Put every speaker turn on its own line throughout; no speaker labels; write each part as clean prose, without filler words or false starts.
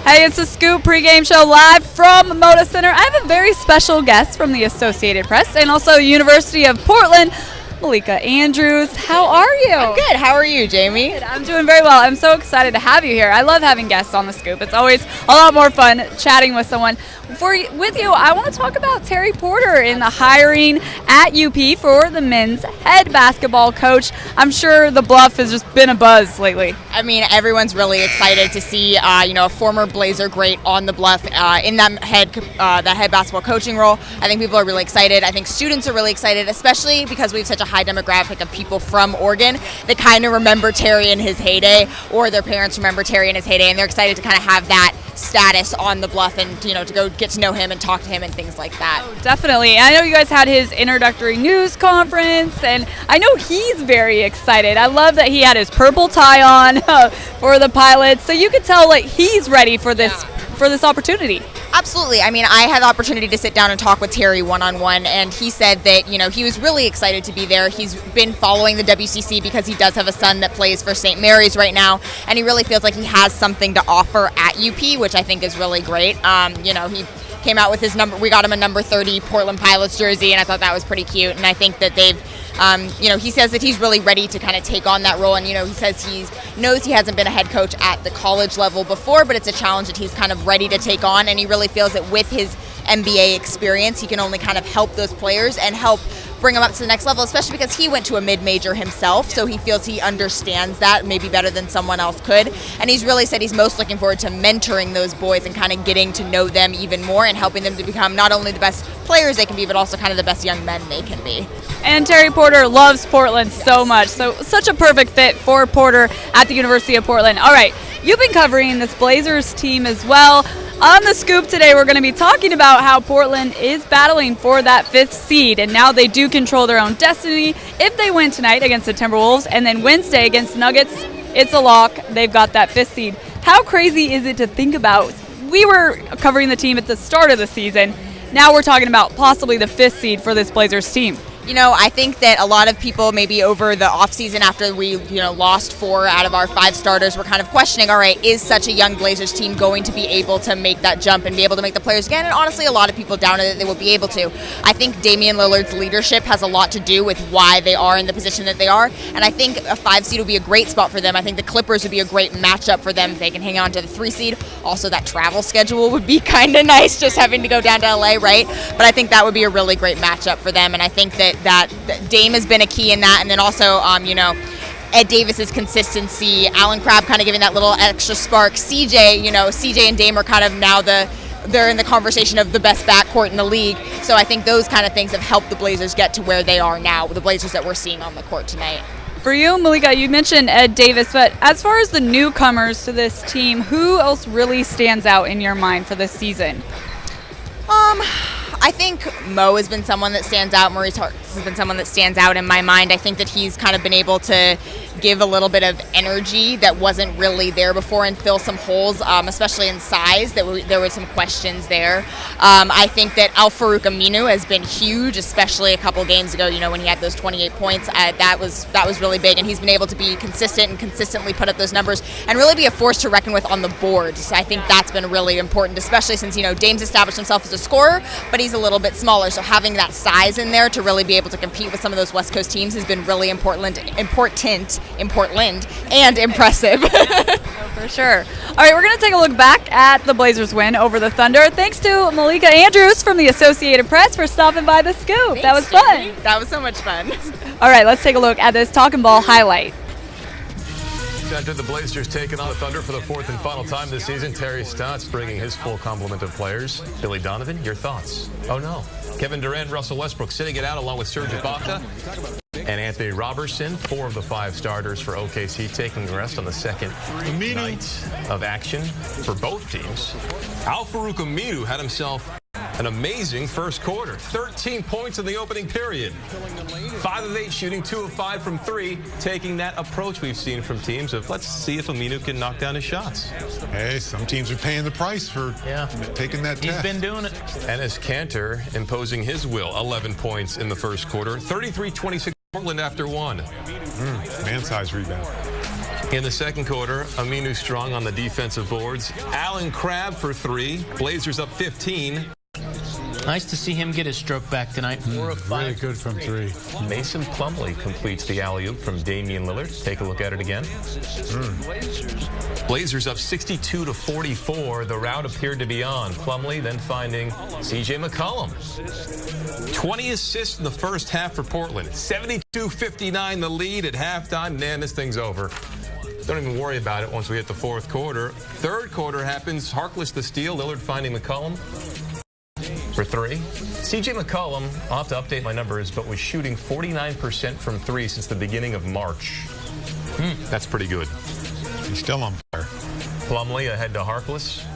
Hey, it's the Scoop pregame show live from Moda Center. I have a very special guest from the Associated Press and also University of Portland, Malika Andrews. How are you?
I'm good. How are you, Jamie?
I'm doing very well. I'm so excited to have you here. I love having guests on the Scoop. It's always a lot more fun chatting with someone. With you, I want to talk about Terry Porter in the hiring at UP for the men's head basketball coach. I'm sure the Bluff has just been a buzz lately.
I mean, everyone's really excited to see, a former Blazer great on the Bluff in that head basketball coaching role. I think people are really excited. I think students are really excited, especially because we have such a high demographic of people from Oregon that kind of remember Terry in his heyday, or their parents remember Terry in his heyday, and they're excited to kind of have that status on the Bluff and, to go get to know him and talk to him and things like that.
Oh, definitely. I know you guys had his introductory news conference, and I know he's very excited. I love that he had his purple tie on for the Pilots, so you could tell like he's ready for this opportunity.
Absolutely. I mean, I had the opportunity to sit down and talk with Terry one-on-one, and he said that, he was really excited to be there. He's been following the WCC because he does have a son that plays for St. Mary's right now, and he really feels like he has something to offer at UP, which I think is really great. He came out with his number. We got him a number 30 Portland Pilots jersey, and I thought that was pretty cute, and I think that they've he says that he's really ready to kind of take on that role, and he says he knows he hasn't been a head coach at the college level before, but it's a challenge that he's kind of ready to take on, and he really feels that with his NBA experience, he can only kind of help those players and help bring them up to the next level, especially because he went to a mid-major himself, so he feels he understands that maybe better than someone else could. And he's really said he's most looking forward to mentoring those boys and kind of getting to know them even more and helping them to become not only the best players they can be, but also kind of the best young men they can be.
And Terry Porter loves Portland so much, so such a perfect fit for Porter at the University of Portland. All right, you've been covering this Blazers team as well. On the Scoop today, we're going to be talking about how Portland is battling for that 5th seed, and now they do control their own destiny. If they win tonight against the Timberwolves and then Wednesday against the Nuggets, it's a lock. They've got that 5th seed. How crazy is it to think about? We were covering the team at the start of the season. Now we're talking about possibly the 5th seed for this Blazers team.
I think that a lot of people maybe over the offseason after we, lost 4 out of our 5 starters were kind of questioning, all right, is such a young Blazers team going to be able to make that jump and be able to make the players again? And honestly, a lot of people doubted that they will be able to. I think Damian Lillard's leadership has a lot to do with why they are in the position that they are. And I think a 5 seed would be a great spot for them. I think the Clippers would be a great matchup for them if they can hang on to the 3 seed. Also, that travel schedule would be kind of nice, just having to go down to LA, right? But I think that would be a really great matchup for them. And I think that Dame has been a key in that, and then also, Ed Davis's consistency, Alan Crabb kind of giving that little extra spark. CJ and Dame are kind of now they're in the conversation of the best backcourt in the league. So I think those kind of things have helped the Blazers get to where they are now, the Blazers that we're seeing on the court tonight.
For you, Malika, you mentioned Ed Davis, but as far as the newcomers to this team, who else really stands out in your mind for this season?
I think Mo has been someone that stands out. Maurice Harks has been someone that stands out in my mind. I think that he's kind of been able to give a little bit of energy that wasn't really there before and fill some holes, especially in size. There were some questions there. I think that Al-Farouq Aminu has been huge, especially a couple games ago, when he had those 28 points. That was really big, and he's been able to be consistent and consistently put up those numbers and really be a force to reckon with on the board. So I think that's been really important, especially since, Dame's established himself as a scorer, but he's a little bit smaller. So having that size in there to really be able to compete with some of those West Coast teams has been really important in Portland and impressive.
Oh, for sure. All right, we're going to take a look back at the Blazers win over the Thunder. Thanks to Malika Andrews from the Associated Press for stopping by the Scoop.
Thanks,
that was fun.
Jamie. That was so much fun.
All right, let's take a look at this Talkin' Ball highlight.
After the Blazers taking on the Thunder for the 4th and final time this season, Terry Stotts bringing his full complement of players. Billy Donovan, your thoughts? Oh, no. Kevin Durant, Russell Westbrook sitting it out along with Serge Ibaka and Anthony Robertson, 4 of the 5 starters for OKC, taking a rest on the second night of action for both teams. Al-Farouq Aminu had himself an amazing first quarter. 13 points in the opening period. 5 of 8 shooting, 2 of 5 from 3, taking that approach we've seen from teams of let's see if Aminu can knock down his shots.
Hey, some teams are paying the price for taking that test.
He's been doing it. Enes Kanter imposing his will. 11 points in the first quarter. 33-26 Portland after 1.
Man-sized rebound.
In the second quarter, Aminu Strong on the defensive boards. Allen Crabb for 3. Blazers up 15.
Nice to see him get his stroke back tonight. 4 of 5.
Really good from 3.
Mason Plumlee completes the alley-oop from Damian Lillard. Take a look at it again. Blazers up 62-44. The route appeared to be on. Plumlee then finding C.J. McCollum. 20 assists in the first half for Portland. 72-59 the lead at halftime. Man, this thing's over. Don't even worry about it once we hit the fourth quarter. Third quarter happens. Harkless the steal. Lillard finding McCollum for 3. C.J. McCollum, I'll have to update my numbers, but was shooting 49% from 3 since the beginning of March. That's pretty good.
He's still on fire.
Plumlee ahead to Harkless.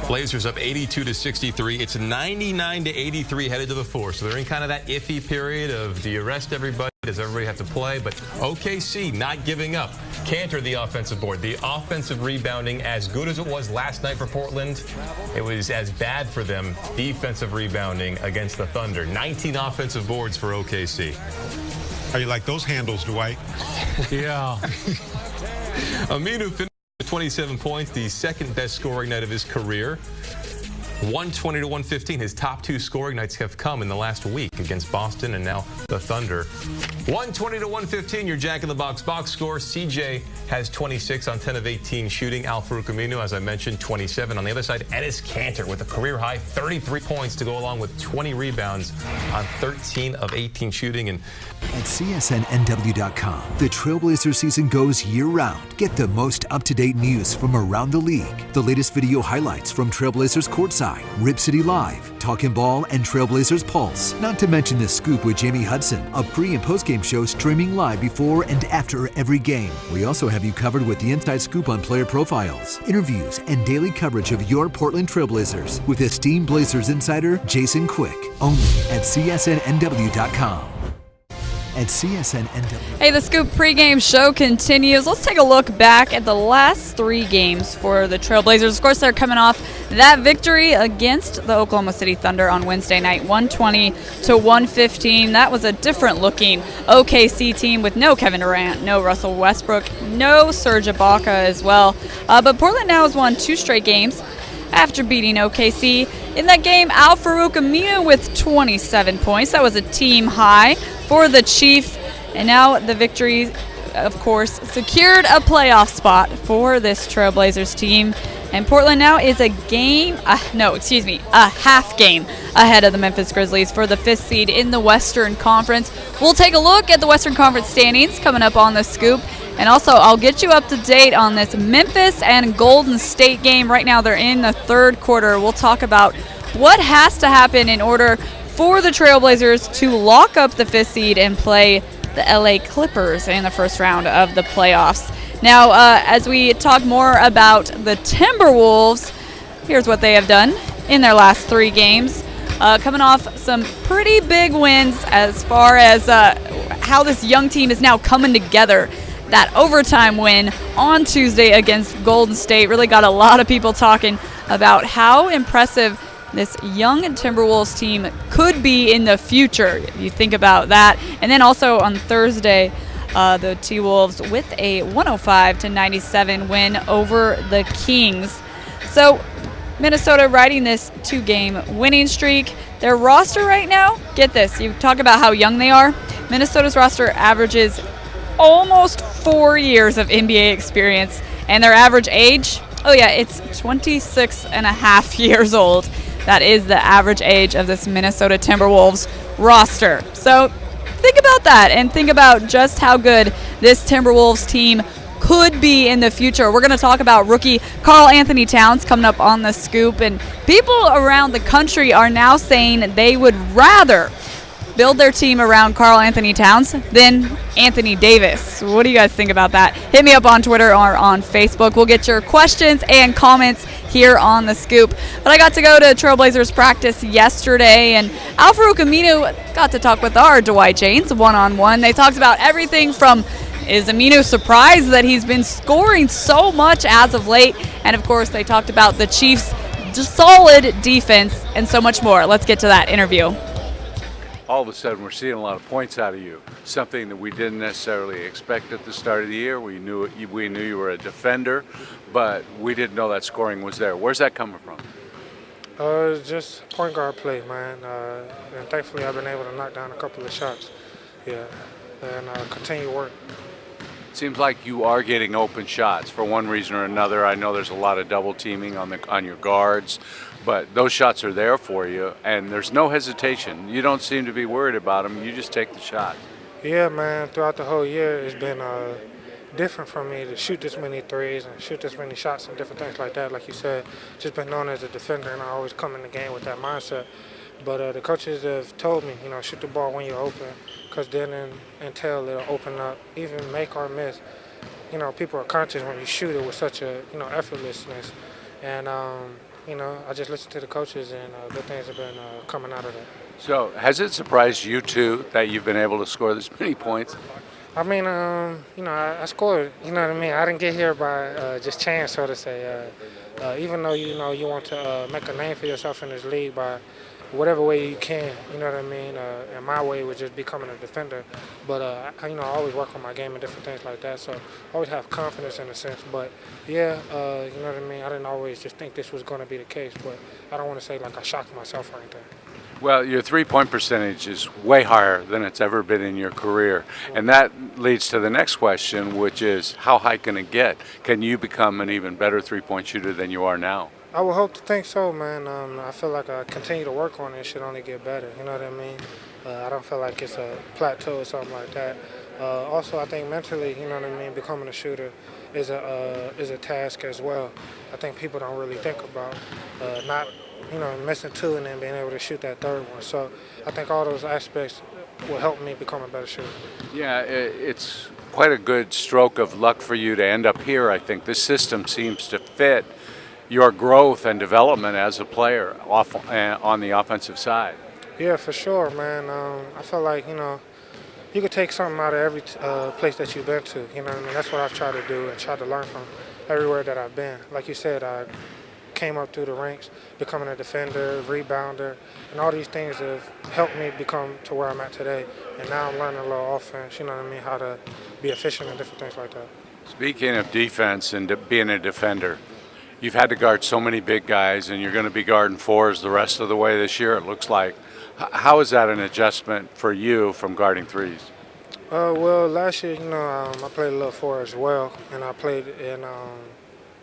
Blazers up 82-63. It's 99-83 headed to the 4th. So they're in kind of that iffy period of, do you rest everybody? Does everybody have to play? But OKC not giving up. Cantor the offensive board. The offensive rebounding, as good as it was last night for Portland, it was as bad for them defensive rebounding against the Thunder. 19 offensive boards for OKC.
How you like those handles, Dwight?
Yeah.
Aminu finished with 27 points, the second best scoring night of his career. 120-115. His top 2 scoring nights have come in the last week against Boston and now the Thunder. 120-115, your Jack-in-the-Box box score. CJ has 26 on 10 of 18 shooting. Al-Farouq Aminu, as I mentioned, 27. On the other side, Enes Kanter with a career-high 33 points to go along with 20 rebounds on 13 of 18 shooting. And
at CSNNW.com, the Trailblazers season goes year-round. Get the most up-to-date news from around the league, the latest video highlights from Trailblazers Courtside, Rip City Live, Talkin' Ball, and Trailblazers Pulse. Not to mention The Scoop with Jamie Hudson, a pre- and post-game show streaming live before and after every game. We also have you covered with the inside scoop on player profiles, interviews, and daily coverage of your Portland Trailblazers with esteemed Blazers insider Jason Quick, only at CSNNW.com. At CSNNW.
Hey, the Scoop pregame show continues. Let's take a look back at the last 3 games for the Trailblazers. Of course, they're coming off that victory against the Oklahoma City Thunder on Wednesday night, 120-115. That was a different-looking OKC team with no Kevin Durant, no Russell Westbrook, no Serge Ibaka as well. But Portland now has won 2 straight games after beating OKC. In that game, Al-Farouq Aminu with 27 points. That was a team high for the Chief. And now the victory, of course, secured a playoff spot for this Trailblazers team. And Portland now is a half game ahead of the Memphis Grizzlies for the 5th seed in the Western Conference. We'll take a look at the Western Conference standings coming up on the Scoop. And also, I'll get you up to date on this Memphis and Golden State game. Right now, they're in the 3rd quarter. We'll talk about what has to happen in order for the Trailblazers to lock up the 5th seed and play the LA Clippers in the first round of the playoffs. Now, as we talk more about the Timberwolves, here's what they have done in their last 3 games. Coming off some pretty big wins as far as how this young team is now coming together. That overtime win on Tuesday against Golden State really got a lot of people talking about how impressive this young Timberwolves team could be in the future. You think about that. And then also on Thursday, the T-Wolves with a 105-97 win over the Kings. So Minnesota riding this 2-game winning streak. Their roster right now, get this, you talk about how young they are. Minnesota's roster averages almost 4 years of NBA experience, and their average age, it's 26 and a half years old. That is the average age of this Minnesota Timberwolves roster. So think about that and think about just how good this Timberwolves team could be in the future. We're going to talk about rookie Karl Anthony Towns coming up on the Scoop, and people around the country are now saying they would rather build their team around Karl Anthony Towns than Anthony Davis. What do you guys think about that? Hit me up on Twitter or on Facebook. We'll get your questions and comments here on the Scoop. But I got to go to Trailblazers practice yesterday, and Al-Farouq Aminu got to talk with our Dwight James one-on-one. They talked about everything from, is Aminu surprised that he's been scoring so much as of late? And of course, they talked about the Chiefs' solid defense and so much more. Let's get to that interview.
all of a sudden we're seeing a lot of points out of you, something that we didn't necessarily expect at the start of the year. We knew you were a defender, but we didn't know that scoring was there. Where's that coming from?
Just point guard play, man. And thankfully I've been able to knock down a couple of shots. Yeah, and continue work.
Seems like you are getting open shots for one reason or another. I know there's a lot of double teaming on your guards, but those shots are there for you, and there's no hesitation. You don't seem to be worried about them. You just take the shot.
Yeah, man. Throughout the whole year, it's been different for me to shoot this many threes and shoot this many shots and different things like that. Like you said, just been known as a defender, and I always come in the game with that mindset. But the coaches have told me, shoot the ball when you're open, because then until it'll open up, even make or miss. People are conscious when you shoot it with such a, effortlessness. And, I just listen to the coaches, and good things have been coming out of that.
So has it surprised you, too, that you've been able to score this many points?
I mean, I scored, you know what I mean? I didn't get here by just chance, so to say. Even though, you want to make a name for yourself in this league by whatever way you can, you know what I mean? And my way was just becoming a defender. But, I always work on my game and different things like that, so I always have confidence in a sense. But, yeah, you know what I mean? I didn't always just think this was going to be the case, but I don't want to say like I shocked myself or anything.
Well, your three-point percentage is way higher than it's ever been in your career. And that leads to the next question, which is how high can it get? Can you become an even better three-point shooter than you are now?
I would hope to think so, man. I feel like I continue to work on it. It should only get better, you know what I mean? I don't feel like it's a plateau or something like that. Also, I think mentally, you know what I mean, becoming a shooter is a task as well. I think people don't really think about not missing two and then being able to shoot that third one. So I think all those aspects will help me become a better shooter.
Yeah, it's quite a good stroke of luck for you to end up here. I think this system seems to fit your growth and development as a player on the offensive side.
Yeah, for sure, man. I feel like, you could take something out of every place that you've been to. You know what I mean? That's what I've tried to do and try to learn from everywhere that I've been. Like you said, I came up through the ranks, becoming a defender, rebounder, and all these things have helped me become to where I'm at today. And now I'm learning a little offense, you know what I mean, how to be efficient and different things like that.
Speaking of defense and being a defender, you've had to guard so many big guys, and you're going to be guarding fours the rest of the way this year, it looks like. How is that an adjustment for you from guarding threes?
Well, last year, I played a little four as well, and I played in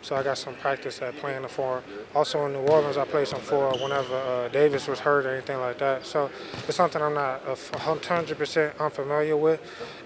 so I got some practice at playing the four. Also in New Orleans, I played some four whenever Davis was hurt or anything like that. So it's something I'm not 100% unfamiliar with,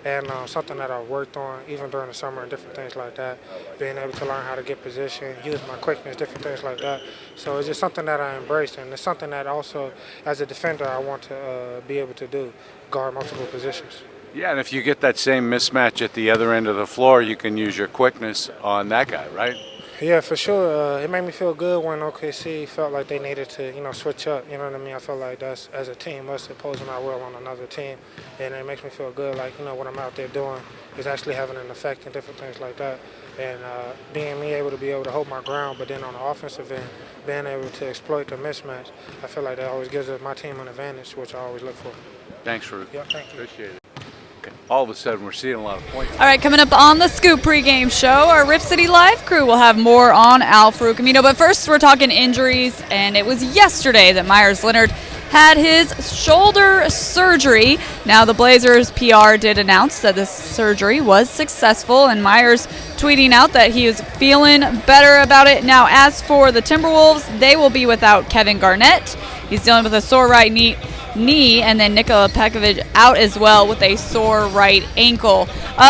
and something that I've worked on even during the summer and different things like that. Being able to learn how to get position, use my quickness, different things like that. So it's just something that I embrace, and it's something that also, as a defender, I want to be able to do, guard multiple positions.
Yeah, and if you get that same mismatch at the other end of the floor, you can use your quickness on that guy, right?
Yeah, for sure. It made me feel good when OKC felt like they needed to, switch up. You know what I mean? I felt like that's, as a team, us imposing our will on another team. And it makes me feel good, like, what I'm out there doing is actually having an effect and different things like that. And being able to hold my ground, but then on the offensive end, being able to exploit the mismatch, I feel like that always gives my team an advantage, which I always look for.
Thanks, Ruth.
Yeah, thank you.
Appreciate it. All of a sudden, we're seeing a lot of points.
All right, coming up on the Scoop pregame show, our Rip City Live crew will have more on Al-Farouq Amino. But first, we're talking injuries, and it was yesterday that Meyers Leonard had his shoulder surgery. Now, the Blazers PR did announce that this surgery was successful, and Meyers tweeting out that he is feeling better about it. Now, as for the Timberwolves, they will be without Kevin Garnett. He's dealing with a sore right knee, and then Nikola Pekovic out as well with a sore right ankle.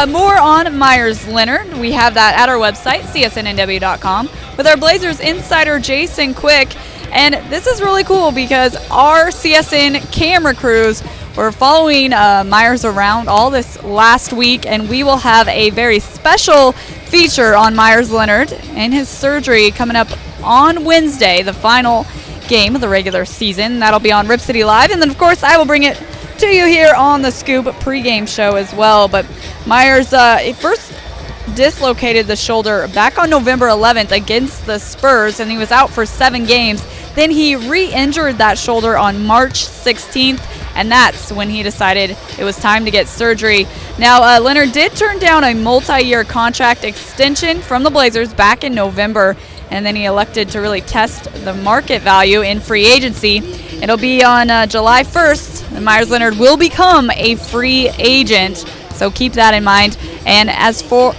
More on Meyers Leonard. We have that at our website, CSNNW.com, with our Blazers insider Jason Quick. And this is really cool because our CSN camera crews were following Meyers around all this last week, and we will have a very special feature on Meyers Leonard and his surgery coming up on Wednesday, the final game of the regular season. That'll be on Rip City Live, and then of course I will bring it to you here on the Scoop pregame show as well. But Meyers first dislocated the shoulder back on November 11th against the Spurs, and he was out for 7 games. Then he re-injured that shoulder on March 16th, and that's when he decided it was time to get surgery. Now, Leonard did turn down a multi-year contract extension from the Blazers back in November, and then he elected to really test the market value in free agency. It'll be on July 1st. And Myers Leonard will become a free agent, so keep that in mind. And as for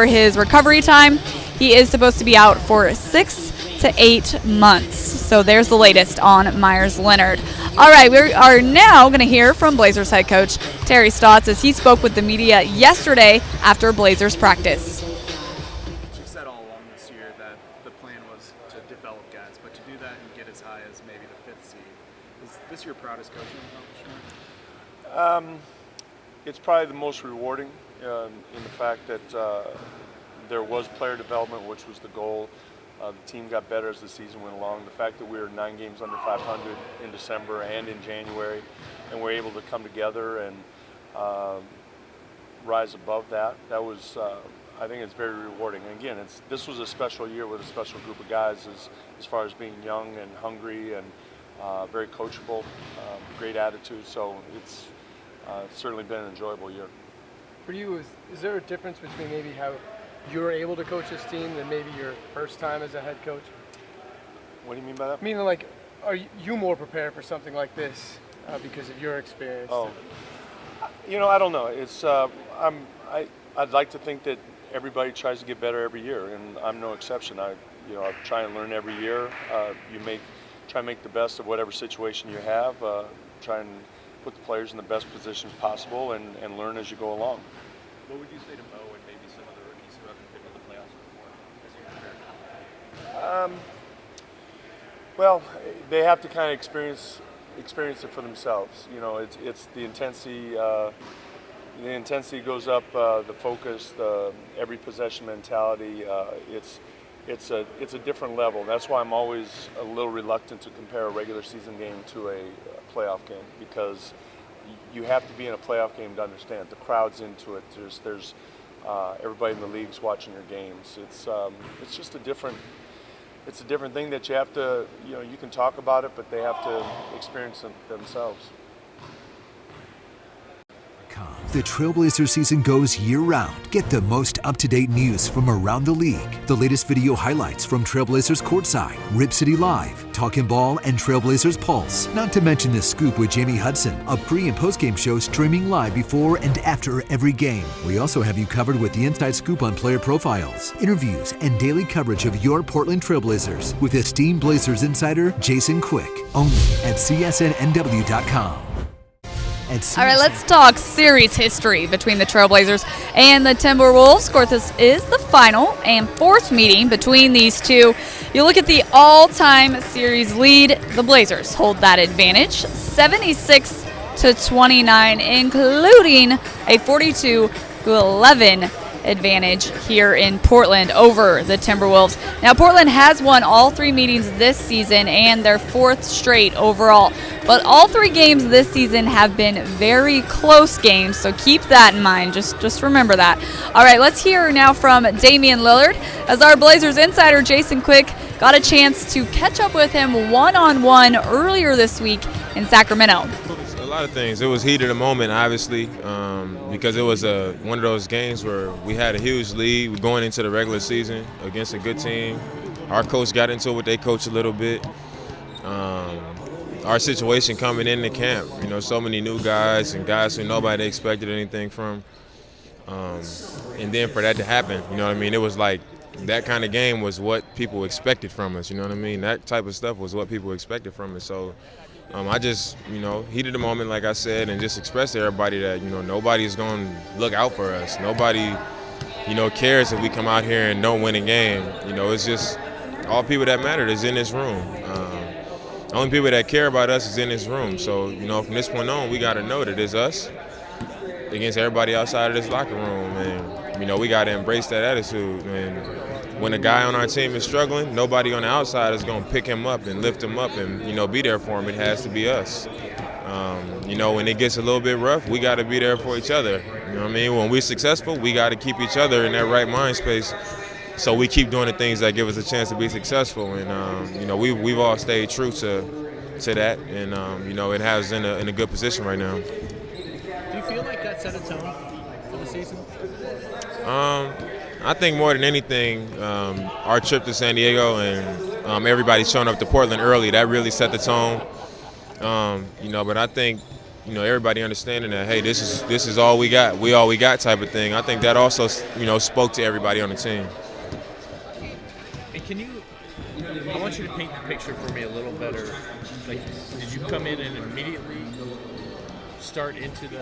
his recovery time, he is supposed to be out for 6 to 8 months. So there's the latest on Myers Leonard. All right, we are now going to hear from Blazers head coach Terry Stotts as he spoke with the media yesterday after Blazers practice.
You said all along this year that the plan was to develop guys, but to do that and get as high as maybe the 5th seed. Is this your proudest coaching accomplishment?
It's probably the most rewarding in the fact that there was player development, which was the goal. The team got better as the season went along. The fact that we were 9 games under 500 in December and in January, and we're able to come together and rise above that, that was, I think it's very rewarding. And again, this was a special year with a special group of guys as far as being young and hungry and very coachable, great attitude. So it's certainly been an enjoyable year.
For you, is there a difference between maybe how you were able to coach this team than maybe your first time as a head coach?
What do you mean by that?
Meaning, like, are you more prepared for something like this because of your experience?
Oh, I don't know. It's I'd like to think that everybody tries to get better every year, and I'm no exception. I try and learn every year. Try and make the best of whatever situation you have. Try and put the players in the best positions possible, and learn as you go along.
What would you say to Mo and maybe some of the rookies who haven't been to the playoffs before as you prepare?
Well, they have to kind of experience it for themselves. It's the intensity. The intensity goes up. The focus, the every possession mentality. It's a different level. That's why I'm always a little reluctant to compare a regular season game to a playoff game, because you have to be in a playoff game to understand. The crowd's into it. There's everybody in the league's watching your games. It's just a different thing that you have to, you can talk about it, but they have to experience it themselves.
The Trailblazer season goes year-round. Get the most up-to-date news from around the league. The latest video highlights from Trailblazers Courtside, Rip City Live, Talkin' Ball, and Trailblazers Pulse. Not to mention The Scoop with Jamie Hudson, a pre- and post-game show streaming live before and after every game. We also have you covered with the inside scoop on player profiles, interviews, and daily coverage of your Portland Trailblazers with esteemed Blazers insider Jason Quick, only at CSNNW.com.
All right, let's talk series history between the Trailblazers and the Timberwolves. Of course, this is the final and 4th meeting between these two. You look at the all-time series lead, the Blazers hold that advantage, 76-29, including a 42-11 advantage here in Portland over the Timberwolves. Now, Portland has won all 3 meetings this season and their 4th straight overall. But all 3 games this season have been very close games, so keep that in mind. Just remember that. All right, let's hear now from Damian Lillard, as our Blazers insider Jason Quick got a chance to catch up with him one-on-one earlier this week in Sacramento.
A lot of things. It was heat of the moment, obviously, because it was one of those games where we had a huge lead going into the regular season against a good team. Our coach got into it with their coach a little bit. Our situation coming into camp, so many new guys and guys who nobody expected anything from. And then for that to happen, it was like that kind of game was what people expected from us, That type of stuff was what people expected from us. So I just, heated the moment, like I said, and just expressed to everybody that, nobody's going to look out for us. Nobody, cares if we come out here and don't win a game. It's just all people that matter is in this room. The only people that care about us is in this room. So, from this point on, we got to know that it's us against everybody outside of this locker room. And, we got to embrace that attitude. And when a guy on our team is struggling, nobody on the outside is going to pick him up and lift him up and, be there for him. It has to be us. When it gets a little bit rough, we got to be there for each other. When we're successful, we got to keep each other in that right mind space. So we keep doing the things that give us a chance to be successful, and we've all stayed true to to that, and it has in a good position right now.
Do you feel like that set a tone for the season?
I think more than anything, our trip to San Diego and everybody showing up to Portland early, that really set the tone. But I think, everybody understanding that, hey, this is all we got. We all we got type of thing. I think that also, spoke to everybody on the team.
And I want you to paint the picture for me a little better. Like, did you come in and immediately start into the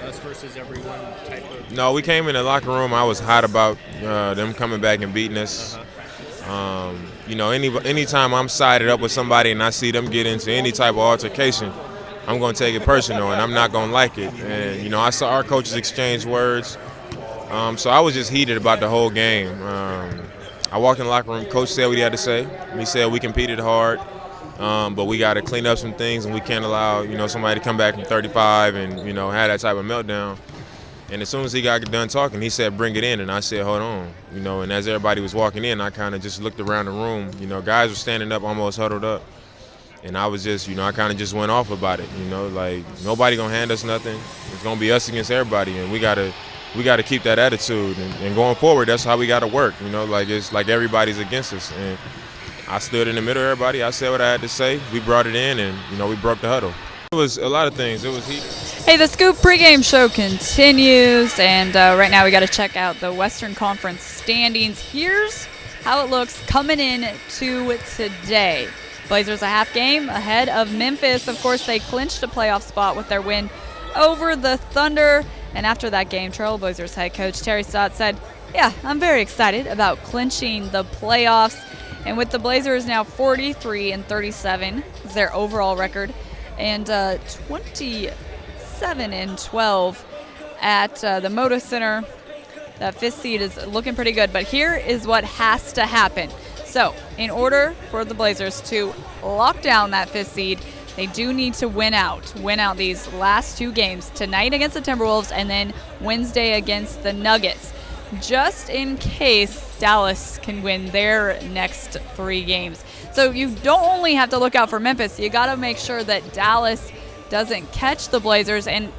us versus everyone type of?
No, we came in the locker room. I was hot about them coming back and beating us. Anytime I'm sided up with somebody and I see them get into any type of altercation, I'm going to take it personal and I'm not going to like it. And, I saw our coaches exchange words. So I was just heated about the whole game. I walked in the locker room. Coach said what he had to say. He said we competed hard, but we got to clean up some things, and we can't allow somebody to come back from 35 and have that type of meltdown. And as soon as he got done talking, he said, "Bring it in," and I said, "Hold on," And as everybody was walking in, I kind of just looked around the room. Guys were standing up, almost huddled up, and I was just, I kind of just went off about it. Like nobody gonna hand us nothing. It's gonna be us against everybody, and we gotta keep that attitude, and going forward, that's how we gotta work. It's like everybody's against us, and I stood in the middle of everybody. I said what I had to say. We brought it in, and we broke the huddle. It was a lot of things. It was heat.
Hey, the Scoop pregame show continues, and right now we got to check out the Western Conference standings. Here's how it looks coming in to today. Blazers a half game ahead of Memphis. Of course, they clinched a playoff spot with their win over the Thunder. And after that game, Trailblazers head coach Terry Stotts said, "Yeah, I'm very excited about clinching the playoffs." And with the Blazers now 43-37 is their overall record, and 27-12 at the Moda Center. That fifth seed is looking pretty good, but here is what has to happen. So, in order for the Blazers to lock down that fifth seed, they do need to win out these last two games, tonight against the Timberwolves and then Wednesday against the Nuggets, just in case Dallas can win their next three games. So you don't only have to look out for Memphis, you got to make sure that Dallas doesn't catch the Blazers, and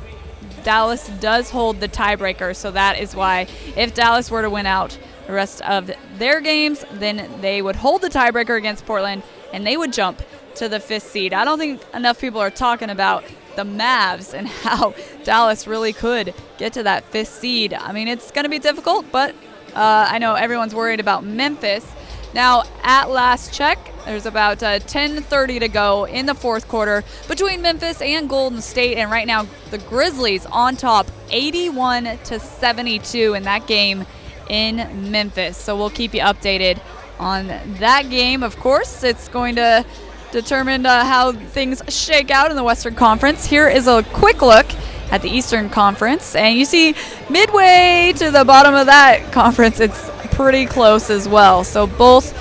Dallas does hold the tiebreaker. So that is why if Dallas were to win out the rest of their games, then they would hold the tiebreaker against Portland and they would jump to the fifth seed. I don't think enough people are talking about the Mavs and how Dallas really could get to that fifth seed. I mean, it's going to be difficult, but I know everyone's worried about Memphis. Now, at last check, there's about 10:30 to go in the fourth quarter between Memphis and Golden State, and right now the Grizzlies on top, 81-72 in that game in Memphis. So we'll keep you updated on that game. Of course, it's going to determine how things shake out in the Western Conference. Here is a quick look at the Eastern Conference, and you see midway to the bottom of that conference, it's pretty close as well. So both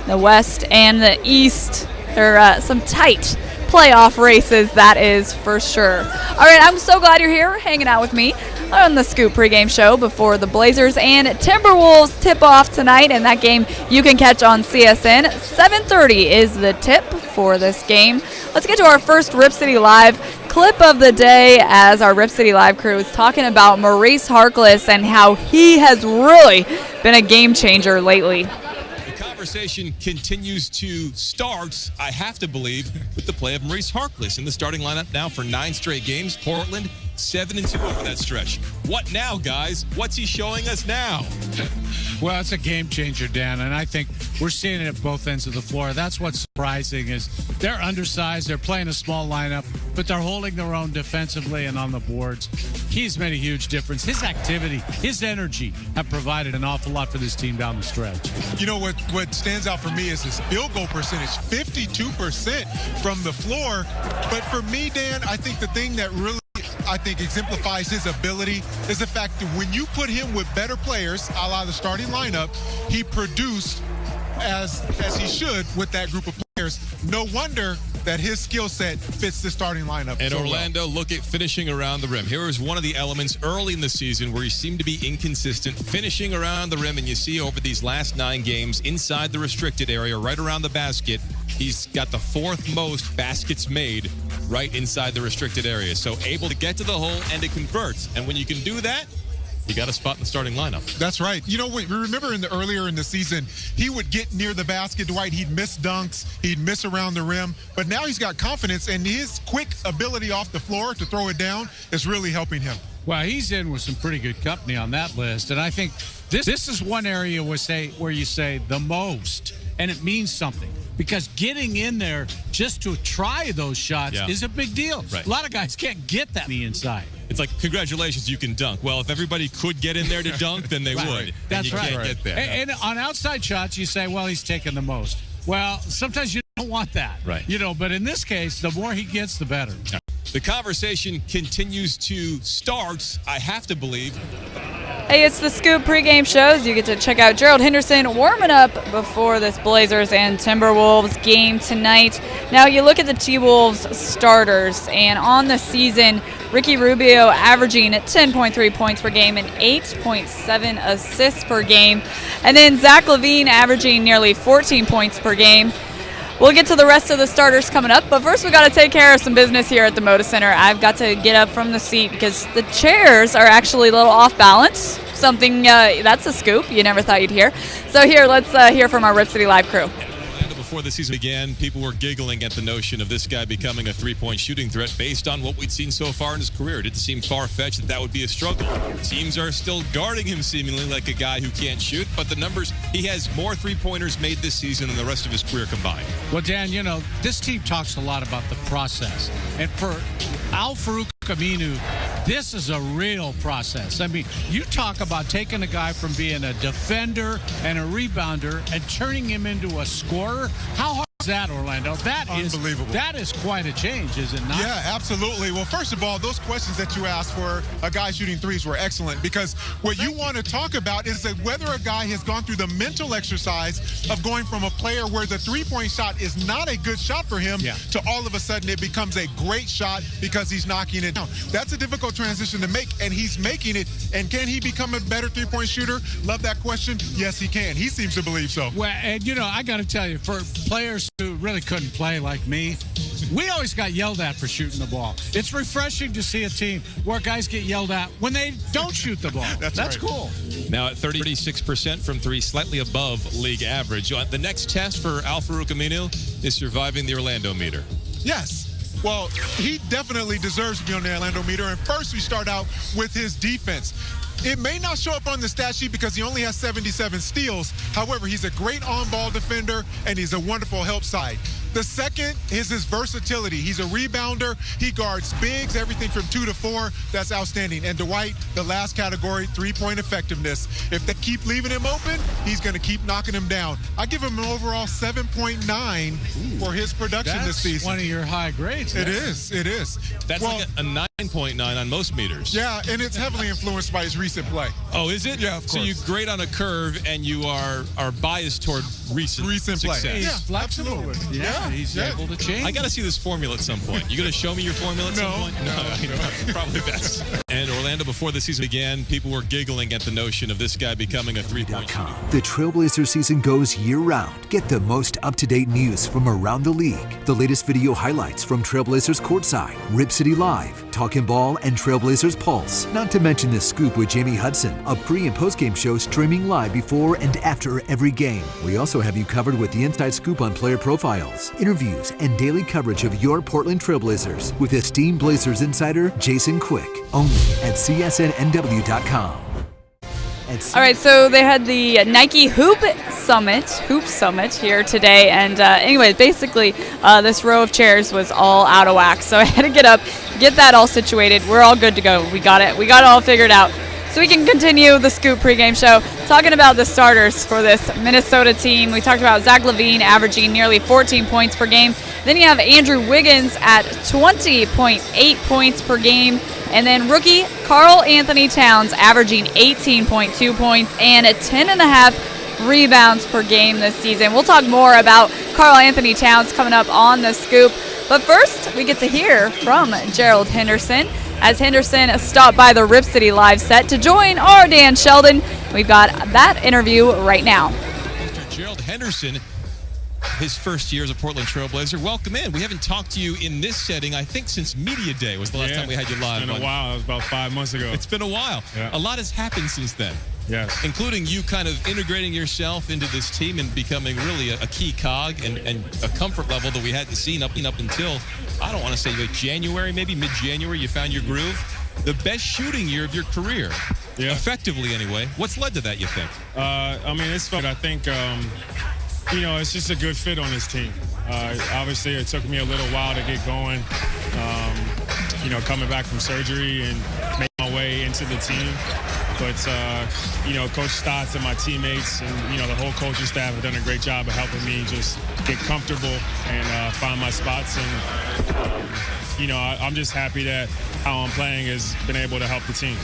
the West and the East, there are some tight playoff races, that is for sure. All right, I'm so glad you're here hanging out with me on the Scoop pregame show before the Blazers and Timberwolves tip off tonight, and that game you can catch on CSN. 7:30 is the tip for this game. Let's get to our first Rip City Live clip of the day, as our Rip City Live crew is talking about Maurice Harkless and how he has really been a game changer lately.
The conversation continues to start, I have to believe, with the play of Maurice Harkless in the starting lineup now for 9 straight games. Portland 7-2 over that stretch. What now, guys? What's he showing us now?
Well, it's a game changer, Dan, and I think we're seeing it at both ends of the floor. That's what's surprising, is they're undersized, they're playing a small lineup, but they're holding their own defensively and on the boards. He's made a huge difference. His activity, his energy have provided an awful lot for this team down the stretch.
You know what stands out for me is his field goal percentage, 52% from the floor. But for me, Dan, I think the thing that really exemplifies his ability is the fact that when you put him with better players, a la the starting lineup, he produced as he should with that group of players. players. No wonder that his skill set fits the starting lineup.
And
so
Orlando, look at finishing around the rim. Here is one of the elements early in the season where he seemed to be inconsistent, finishing around the rim. And you see over these last 9 games inside the restricted area, right around the basket, he's got the 4th most baskets made right inside the restricted area. So able to get to the hole and to convert. And when you can do that, you got a spot in the starting lineup.
That's right. You know, we remember earlier in the season, he would get near the basket, Dwight. He'd miss dunks. He'd miss around the rim. But now he's got confidence, and his quick ability off the floor to throw it down is really helping him.
Well, he's in with some pretty good company on that list. And I think this is one area where you say the most, and it means something. Because getting in there just to try those shots is a big deal.
Right.
A lot of guys can't get that on the inside.
It's like, congratulations, you can dunk. Well, if everybody could get in there to dunk, then they would.
That's
and you can't get there.
And on outside shots, you say, well, he's taking the most. Well, sometimes you don't want that.
Right.
You know, but in this case, the more he gets, the better.
The conversation continues to start, I have to believe.
Hey, it's the Scoop pregame shows. You get to check out Gerald Henderson warming up before this Blazers and Timberwolves game tonight. Now, you look at the T-Wolves starters, and on the season, Ricky Rubio averaging 10.3 points per game and 8.7 assists per game. And then Zach LaVine averaging nearly 14 points per game. We'll get to the rest of the starters coming up, but first we got to take care of some business here at the Moda Center. I've got to get up from the seat because the chairs are actually a little off balance. Something that's a scoop you never thought you'd hear. So here, let's hear from our Rip City Live crew.
Before the season began, people were giggling at the notion of this guy becoming a three-point shooting threat based on what we'd seen so far in his career. It didn't seem far-fetched that would be a struggle. Teams are still guarding him seemingly like a guy who can't shoot, but the numbers, he has more three-pointers made this season than the rest of his career combined.
Well, Dan, you know, this team talks a lot about the process. And for Al-Farouq Aminu, this is a real process. I mean, you talk about taking a guy from being a defender and a rebounder and turning him into a scorer. How hard is that, Orlando? That is unbelievable. That is quite a change, is it not?
Yeah, absolutely. Well, first of all, those questions that you asked for a guy shooting threes were excellent, because what you want to talk about is that whether a guy has gone through the mental exercise of going from a player where the three-point shot is not a good shot for him to all of a sudden it becomes a great shot because he's knocking it down. That's a difficult transition to make, and he's making it. And can he become a better three-point shooter? Love that question. Yes, he can. He seems to believe so.
Well, and, you know, I got to tell you, for players who really couldn't play like me, we always got yelled at for shooting the ball. It's refreshing to see a team where guys get yelled at when they don't shoot the ball. That's cool.
Now at 36% from three, slightly above league average. The next test for Al-Farouq Aminu is surviving the Orlando meter.
Yes. Well, he definitely deserves to be on the Orlando meter. And first, we start out with his defense. It may not show up on the stat sheet because he only has 77 steals. However, he's a great on-ball defender, and he's a wonderful help side. The second is his versatility. He's a rebounder. He guards bigs, everything from 2 to 4. That's outstanding. And Dwight, the last category, three-point effectiveness. If they keep leaving him open, he's going to keep knocking him down. I give him an overall 7.9 for his production this season.
That's one of your high grades.
It is. It is.
That's like a 9.9 on most meters.
Yeah, and it's heavily influenced by his recent play.
Oh, is it?
Yeah, of course.
So you grade on a curve, and you are biased toward recent
play.
success.
Yeah,
flexible.
Yeah.
He's able to change.
I got to see this formula at some point. You going to show me your formula at some point? No. Probably best. And Orlando, before the season began, people were giggling at the notion of this guy becoming a three-point shooter.
The Trailblazer season goes year-round. Get the most up-to-date news from around the league. The latest video highlights from Trailblazers Courtside, Rip City Live, Talkin' Ball, and Trailblazers Pulse. Not to mention The Scoop with Jamie Hudson, a pre- and post-game show streaming live before and after every game. We also have you covered with the inside scoop on player profiles, interviews, and daily coverage of your Portland Trailblazers with esteemed Blazers insider Jason Quick, only at CSNNW.com.
All right, so they had the Nike Hoop Summit here today, and anyway, basically this row of chairs was all out of whack, so I had to get up, get that all situated. We're all good to go. We got it all figured out. So we can continue the Scoop pregame show talking about the starters for this Minnesota team. We talked about Zach LaVine averaging nearly 14 points per game. Then you have Andrew Wiggins at 20.8 points per game. And then rookie Karl Anthony Towns averaging 18.2 points and 10.5 rebounds per game this season. We'll talk more about Karl Anthony Towns coming up on the Scoop. But first, we get to hear from Gerald Henderson as Henderson stopped by the Rip City Live set to join our Dan Sheldon. We've got that interview right now.
Mr. Gerald Henderson, his first year as a Portland Trailblazer. Welcome in. We haven't talked to you in this setting, I think, since Media Day was the last time we had you live.
It's been a while. It was about 5 months ago.
It's been a while.
Yeah.
A lot has happened since then.
Yes.
Including you kind of integrating yourself into this team and becoming really a key cog and a comfort level that we hadn't seen up until, I don't want to say like January, maybe mid-January, you found your groove. The best shooting year of your career.
Yeah.
Effectively, anyway. What's led to that, you think?
I mean, it's fun. I think, it's just a good fit on this team. Obviously, it took me a little while to get going, coming back from surgery and making my way into the team. But, Coach Stotts and my teammates and, the whole coaching staff have done a great job of helping me just get comfortable and find my spots. And, I'm just happy that how I'm playing has been able to help the team.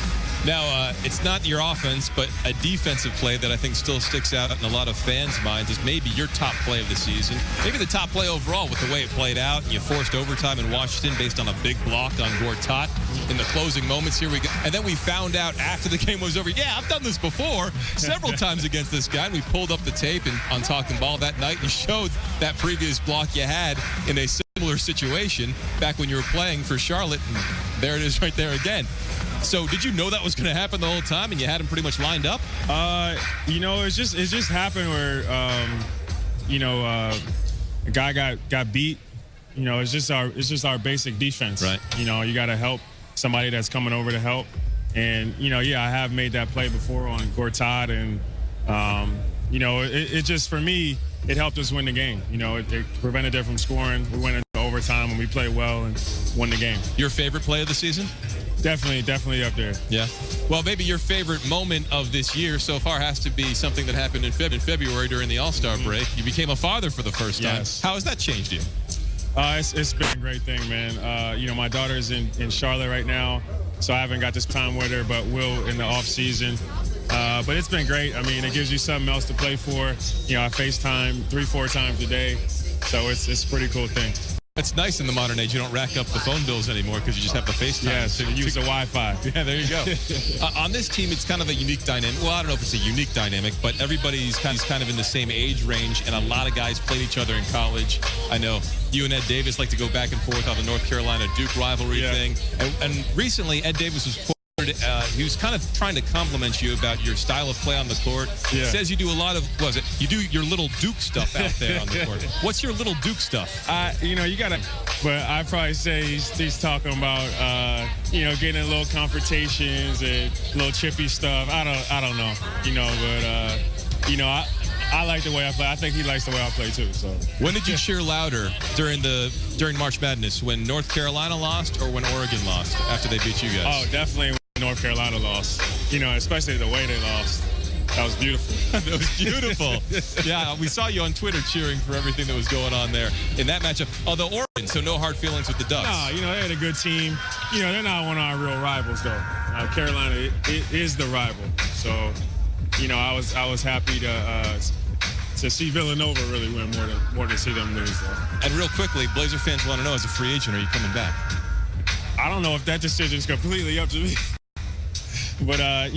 Now, it's not your offense, but a defensive play that I think still sticks out in a lot of fans' minds is maybe your top play of the season. Maybe the top play overall with the way it played out. You forced overtime in Washington based on a big block on Gortat in the closing moments. Here we go. And then we found out after the game was over, yeah, I've done this before several times against this guy. And we pulled up the tape on Talking Ball that night and showed that previous block you had in a similar situation back when you were playing for Charlotte. And there it is right there again. So did you know that was going to happen the whole time and you had him pretty much lined up?
It just happened where, a guy got beat. It's just our basic defense.
Right.
You got to help somebody that's coming over to help. And, I have made that play before on Gortat. And, it just, for me, it helped us win the game. It prevented them from scoring. We went into overtime and we played well and won the game.
Your favorite play of the season?
Definitely up there.
Yeah. Well, maybe your favorite moment of this year so far has to be something that happened in February during the All-Star break. You became a father for the first time.
Yes.
How has that changed you?
It's been a great thing, man. My daughter's in Charlotte right now, so I haven't got this time with her, but will in the off season. But it's been great. I mean, it gives you something else to play for. I FaceTime 3-4 times a day, so it's a pretty cool thing.
It's nice in the modern age. You don't rack up the phone bills anymore because you just have the FaceTime.
Yeah, so you use the Wi-Fi.
Yeah, there you go. On this team, it's kind of a unique dynamic. Well, I don't know if it's a unique dynamic, but everybody's kind of in the same age range, and a lot of guys played each other in college. I know you and Ed Davis like to go back and forth on the North Carolina-Duke rivalry thing. And recently, Ed Davis was he was kind of trying to compliment you about your style of play on the court.
Yeah.
He says you do a lot of, you do your little Duke stuff out there on the court. What's your little Duke stuff?
You gotta, but I'd probably say he's talking about, getting in little confrontations and little chippy stuff. I don't know, but, I like the way I play. I think he likes the way I play too. So
when did you cheer louder during March Madness? When North Carolina lost or when Oregon lost after they beat you guys?
Oh, definitely when North Carolina lost. Especially the way they lost. That was beautiful.
That was beautiful. Yeah, we saw you on Twitter cheering for everything that was going on there in that matchup. Although Oregon, so no hard feelings with the Ducks.
No, they had a good team. They're not one of our real rivals though. Carolina it is the rival. So, I was happy to see Villanova really win more than see them lose. Though.
And real quickly, Blazer fans want to know, as a free agent, are you coming back?
I don't know if that decision is completely up to me. But, I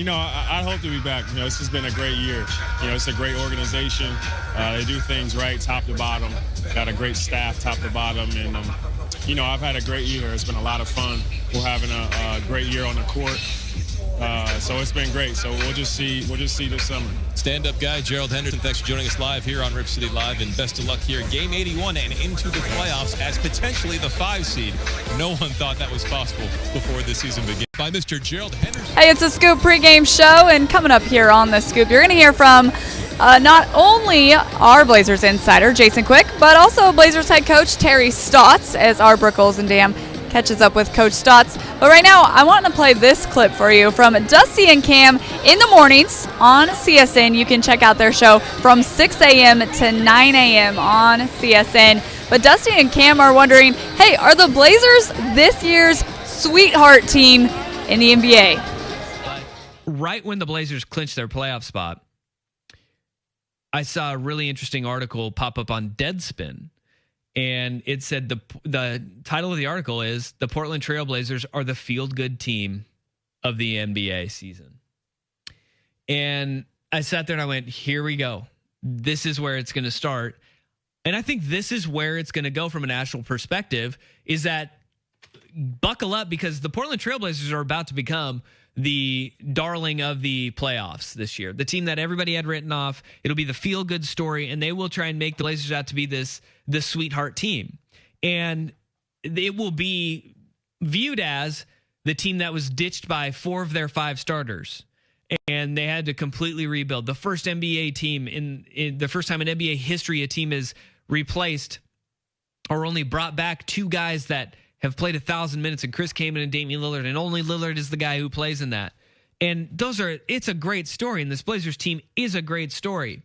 hope to be back. This has been a great year. It's a great organization. They do things right, top to bottom. Got a great staff, top to bottom. And, I've had a great year. It's been a lot of fun. We're having a great year on the court. So it's been great. So we'll just see this summer.
Stand-up guy Gerald Henderson, thanks for joining us live here on Rip City Live, and best of luck here. Game 81 and into the playoffs as potentially the 5 seed. No one thought that was possible before this season began. By Mr. Gerald Henderson.
Hey, it's a Scoop pregame show, and coming up here on the Scoop, you're going to hear from not only our Blazers insider, Jason Quick, but also Blazers head coach Terry Stotts as our Brooke Olzendam catches up with Coach Stotts. But right now, I want to play this clip for you from Dusty and Cam in the mornings on CSN. You can check out their show from 6 a.m. to 9 a.m. on CSN. But Dusty and Cam are wondering, hey, are the Blazers this year's sweetheart team in the NBA?
Right when the Blazers clinched their playoff spot, I saw a really interesting article pop up on Deadspin, and it said the title of the article is "The Portland Trail Blazers are the feel-good team of the NBA season." And I sat there and I went, here we go. This is where it's going to start. And I think this is where it's going to go from a national perspective, is that buckle up, because the Portland Trail Blazers are about to become the darling of the playoffs this year. The team that everybody had written off. It'll be the feel-good story, and they will try and make the Blazers out to be this sweetheart team. And it will be viewed as the team that was ditched by 4 of their 5 starters, and they had to completely rebuild. The first NBA team in the first time in NBA history a team is replaced or only brought back 2 guys that have played 1,000 minutes, and Chris Kaman and Damian Lillard, and only Lillard is the guy who plays in that. And it's a great story, and this Blazers team is a great story.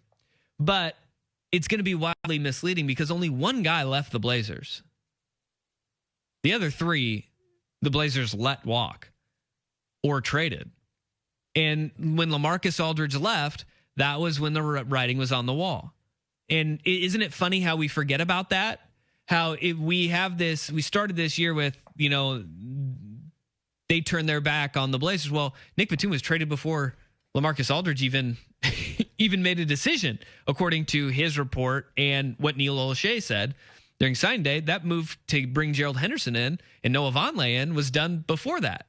But it's going to be wildly misleading because only 1 guy left the Blazers. The other 3, the Blazers let walk or traded. And when LaMarcus Aldridge left, that was when the writing was on the wall. And isn't it funny how we forget about that? How we started this year with, they turned their back on the Blazers. Well, Nick Batum was traded before LaMarcus Aldridge even made a decision, according to his report and what Neil Olshey said during signing day. That move to bring Gerald Henderson in and Noah Vonleh in was done before that.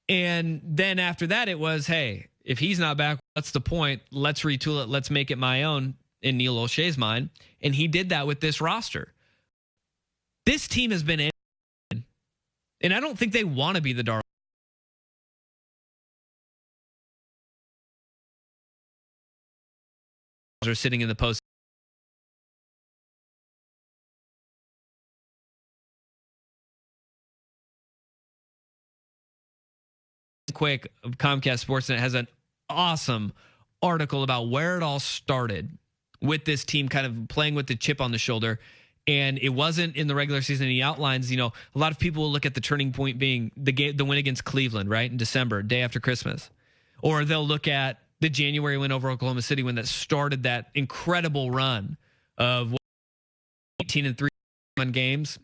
And then after that, it was, hey, if he's not back, what's the point? Let's retool it. Let's make it my own, in Neil Olshey's mind. And he did that with this roster. This team has been in, and I don't think they want to be the darling. Are sitting in the post. Quick, Comcast Sportsnet has an awesome article about where it all started with this team kind of playing with the chip on the shoulder. And it wasn't in the regular season. He outlines, a lot of people will look at the turning point being the win against Cleveland, right, in December, day after Christmas. Or they'll look at the January win over Oklahoma City when that started that incredible run of 18-3 games.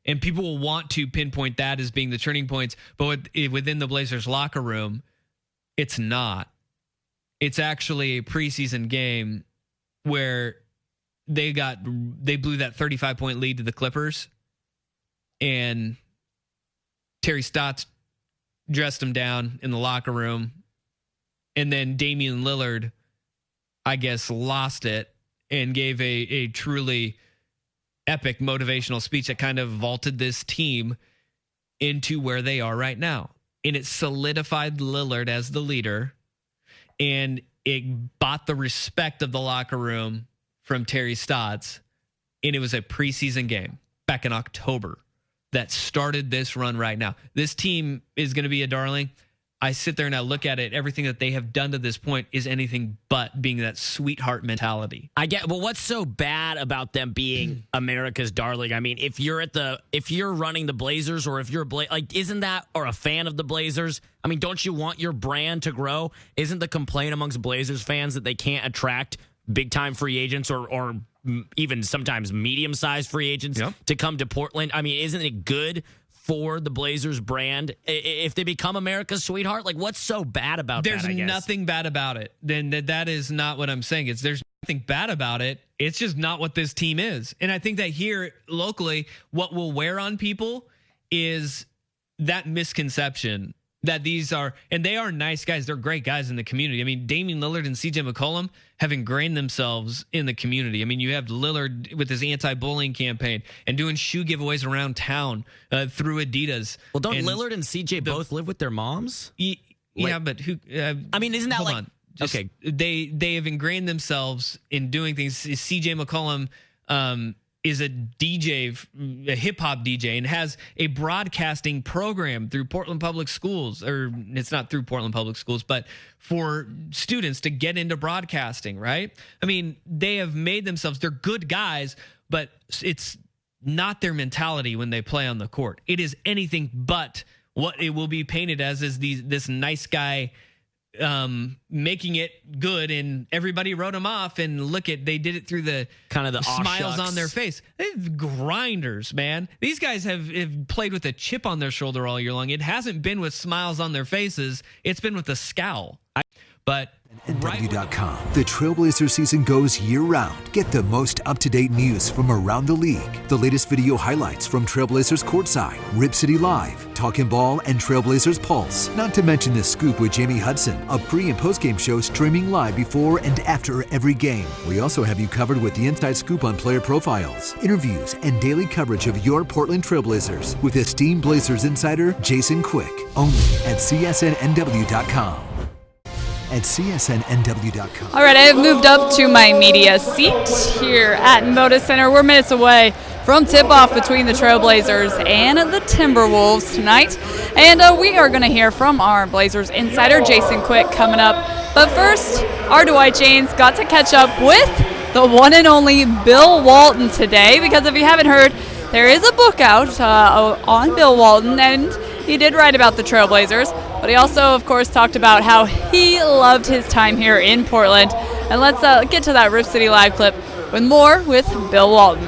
And people will want to pinpoint that as being the turning points. But within the Blazers locker room, it's not. It's actually a preseason game where they blew that 35-point lead to the Clippers. And Terry Stotts dressed them down in the locker room. And then Damian Lillard, I guess, lost it and gave a truly epic motivational speech that kind of vaulted this team into where they are right now. And it solidified Lillard as the leader, and it bought the respect of the locker room from Terry Stotts. And it was a preseason game back in October that started this run right now. This team is going to be a darling. I sit there and I look at it. Everything that they have done to this point is anything but being that sweetheart mentality.
I get, well, what's so bad about them being America's darling? I mean, if you're running the Blazers, or if you're isn't that, or a fan of the Blazers? I mean, don't you want your brand to grow? Isn't the complaint amongst Blazers fans that they can't attract big time free agents or even sometimes medium sized free agents to come to Portland? I mean, isn't it good for the Blazers brand if they become America's sweetheart? Like, what's so bad about that?
There's nothing bad about it. Then that is not what I'm saying. There's nothing bad about it. It's just not what this team is. And I think that here locally, what will wear on people is that misconception that these are, and they are nice guys. They're great guys in the community. I mean, Damian Lillard and CJ McCollum have ingrained themselves in the community. I mean, you have Lillard with his anti-bullying campaign and doing shoe giveaways around town through Adidas.
Well, don't Lillard and CJ both live with their moms?
Yeah, but who?
I mean, isn't that
hold
like...
on. Just,
okay.
They have ingrained themselves in doing things. CJ McCollum is a DJ, a hip hop DJ, and has a broadcasting program through Portland Public Schools, or it's not through Portland Public Schools, but for students to get into broadcasting, right? I mean, they have made themselves, they're good guys, but it's not their mentality when they play on the court. It is anything but what it will be painted as, is this nice guy making it good, and everybody wrote them off. And they did it through the
kind of the
smiles on their face. They're grinders, man. These guys have played with a chip on their shoulder all year long. It hasn't been with smiles on their faces. It's been with a scowl. But
NW.com. The Trailblazer season goes year-round. Get the most up-to-date news from around the league. The latest video highlights from Trailblazers Courtside, Rip City Live, Talkin' Ball, and Trailblazers Pulse. Not to mention The Scoop with Jamie Hudson, a pre- and post-game show streaming live before and after every game. We also have you covered with the inside scoop on player profiles, interviews, and daily coverage of your Portland Trailblazers with esteemed Blazers insider Jason Quick. Only at CSNNW.com. At CSNNW.com.
All right, I have moved up to my media seat here at Moda Center. We're minutes away from tip-off between the Trailblazers and the Timberwolves tonight. And we are going to hear from our Blazers insider, Jason Quick, coming up. But first, our Dwight James got to catch up with the one and only Bill Walton today, because if you haven't heard, there is a book out on Bill Walton, and he did write about the Trailblazers, but he also, of course, talked about how he loved his time here in Portland. And let's get to that Rip City Live clip with more with Bill Walton.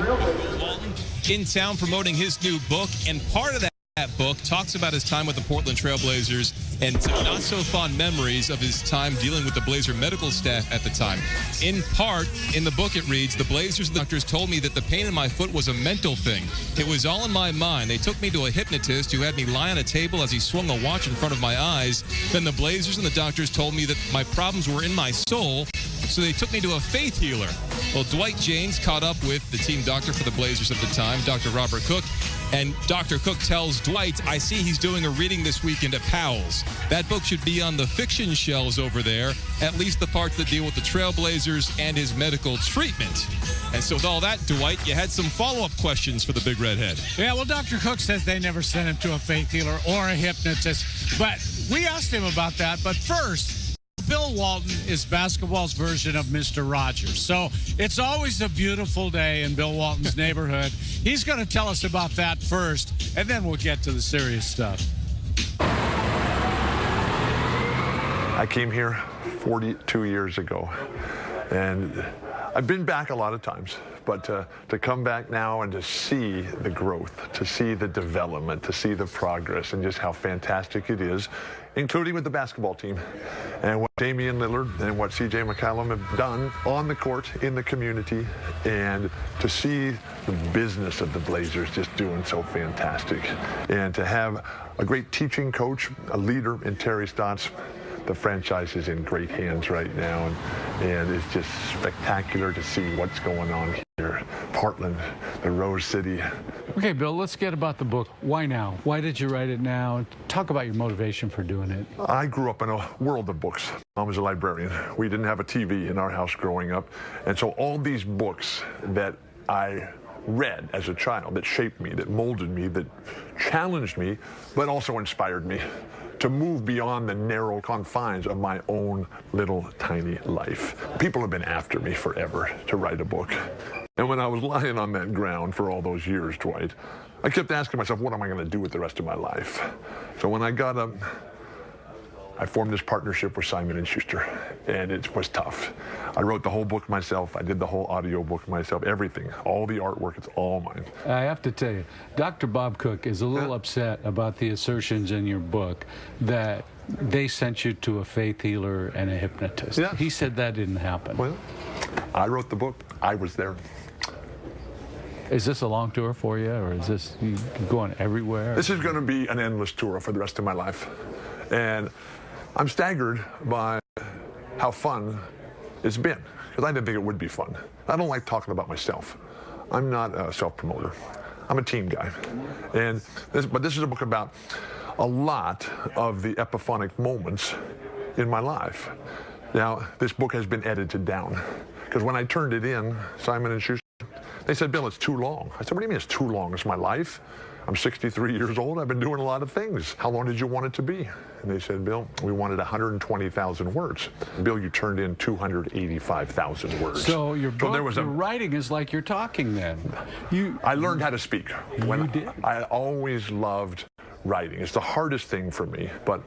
In town promoting his new book, and part of that book talks about his time with the Portland Trailblazers and some not so fond memories of his time dealing with the Blazer medical staff at the time. In part, in the book it reads, "The Blazers doctors told me that the pain in my foot was a mental thing. It was all in my mind. They took me to a hypnotist who had me lie on a table as he swung a watch in front of my eyes. Then the Blazers and the doctors told me that my problems were in my soul, so they took me to a faith healer." Well, Dwight James caught up with the team doctor for the Blazers at the time, Dr. Robert Cook, and Dr. Cook tells Dwight, "I see he's doing a reading this weekend at Powell's. That book should be on the fiction shelves over there, at least the parts that deal with the Trailblazers and his medical treatment." And so with all that, Dwight, you had some follow-up questions for the Big Redhead.
Yeah, well, Dr. Cook says they never sent him to a faith healer or a hypnotist, but we asked him about that. But first, Bill Walton is basketball's version of Mr. Rogers. So it's always a beautiful day in Bill Walton's neighborhood. He's going to tell us about that first, and then we'll get to the serious stuff.
I came here 42 years ago, and I've been back a lot of times, but to come back now and to see the growth, to see the development, to see the progress, and just how fantastic it is, including with the basketball team, and what Damian Lillard and what C.J. McCollum have done on the court, in the community, and to see the business of the Blazers just doing so fantastic. And to have a great teaching coach, a leader in Terry Stotts. The franchise is in great hands right now, and it's just spectacular to see what's going on here. Portland, the Rose City.
Okay, Bill, let's get about the book. Why now? Why did you write it now? Talk about your motivation for doing it.
I grew up in a world of books. I was a librarian. We didn't have a TV in our house growing up, and so all these books that I read as a child that shaped me, that molded me, that challenged me, but also inspired me to move beyond the narrow confines of my own little tiny life. People have been after me forever to write a book. And when I was lying on that ground for all those years, Dwight, I kept asking myself, what am I going to do with the rest of my life? So when I got up, I formed this partnership with Simon & Schuster, and it was tough. I wrote the whole book myself. I did the whole audio book myself, everything, all the artwork, it's all mine.
I have to tell you, Dr. Bob Cook is a little upset about the assertions in your book that they sent you to a faith healer and a hypnotist.
Yeah.
He said that didn't happen.
Well, I wrote the book. I was there.
Is this a long tour for you, or is this you going everywhere?
This is going to be an endless tour for the rest of my life. And I'm staggered by how fun it's been, because I didn't think it would be fun. I don't like talking about myself. I'm not a self-promoter. I'm a team guy. But this is a book about a lot of the epiphanic moments in my life. Now, this book has been edited down, because when I turned it in, Simon & Schuster, they said, Bill, it's too long. I said, what do you mean it's too long? It's my life. I'm 63 years old. I've been doing a lot of things. How long did you want it to be? And they said, Bill, we wanted 120,000 words. Bill, you turned in 285,000 words.
So your book, your writing is like you're talking then.
I learned how to speak.
You did?
I always loved writing. It's the hardest thing for me, but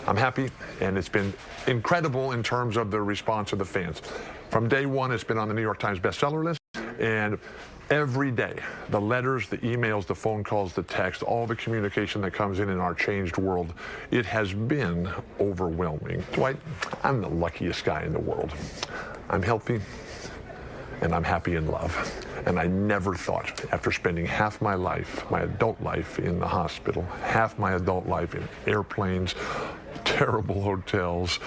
I'm happy, and it's been incredible in terms of the response of the fans. From day one, it's been on the New York Times bestseller list, and every day, the letters, the emails, the phone calls, the text, all the communication that comes in our changed world, it has been overwhelming. Dwight, I'm the luckiest guy in the world. I'm healthy, and I'm happy in love. And I never thought, after spending half my life, my adult life, in the hospital, half my adult life in airplanes, terrible hotels,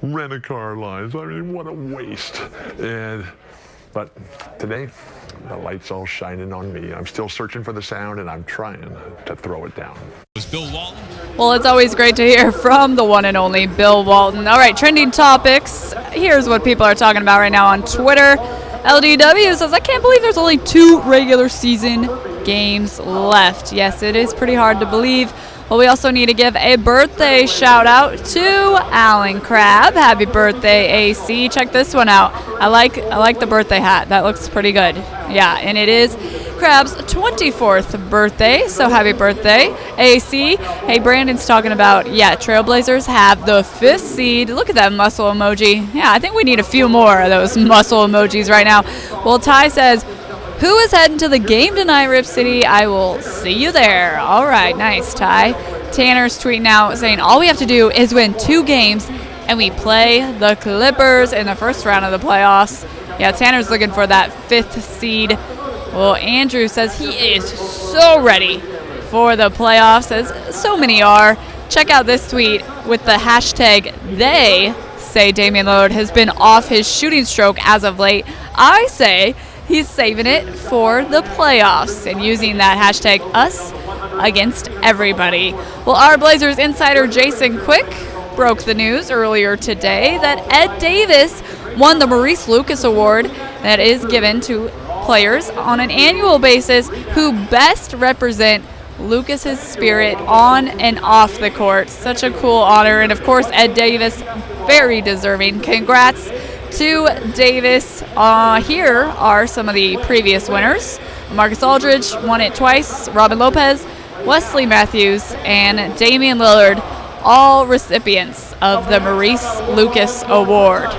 rent-a-car lines, I mean, what a waste. But today, the light's all shining on me. I'm still searching for the sound, and I'm trying to throw it down.
Was Bill Walton?
Well, it's always great to hear from the one and only Bill Walton. All right, trending topics. Here's what people are talking about right now on Twitter. LDW says, I can't believe there's only 2 regular season games left. Yes, it is pretty hard to believe. Well, we also need to give a birthday shout out to Alan Crabb. Happy birthday, AC. Check this one out. I like the birthday hat. That looks pretty good. Yeah, and it is Crabb's 24th birthday. So happy birthday, AC. Hey, Brandon's talking about, Trailblazers have the 5th seed. Look at that muscle emoji. Yeah, I think we need a few more of those muscle emojis right now. Well, Ty says, who is heading to the game tonight, Rip City? I will see you there. All right, nice, Ty. Tanner's tweeting out saying, all we have to do is win 2 games, and we play the Clippers in the first round of the playoffs. Yeah, Tanner's looking for that 5th seed. Well, Andrew says he is so ready for the playoffs, as so many are. Check out this tweet with the hashtag they say Damian Lillard has been off his shooting stroke as of late. I say he's saving it for the playoffs and using that hashtag us against everybody. Well, our Blazers insider Jason Quick broke the news earlier today that Ed Davis won the Maurice Lucas Award that is given to players on an annual basis who best represent Lucas's spirit on and off the court. Such a cool honor, and of course Ed Davis, very deserving. Congrats to Davis. Here are some of the previous winners. Marcus Aldridge won it twice. Robin Lopez, Wesley Matthews, and Damian Lillard, all recipients of the Maurice Lucas Award.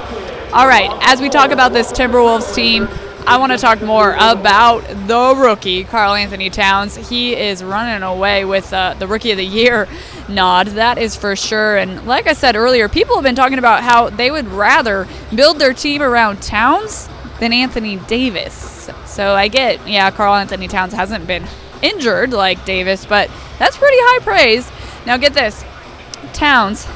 All right, as we talk about this Timberwolves team, I want to talk more about the rookie, Karl Anthony Towns. He is running away with the Rookie of the Year nod, that is for sure. And like I said earlier, people have been talking about how they would rather build their team around Towns than Anthony Davis. So I get, Karl Anthony Towns hasn't been injured like Davis, but that's pretty high praise. Now get this, Towns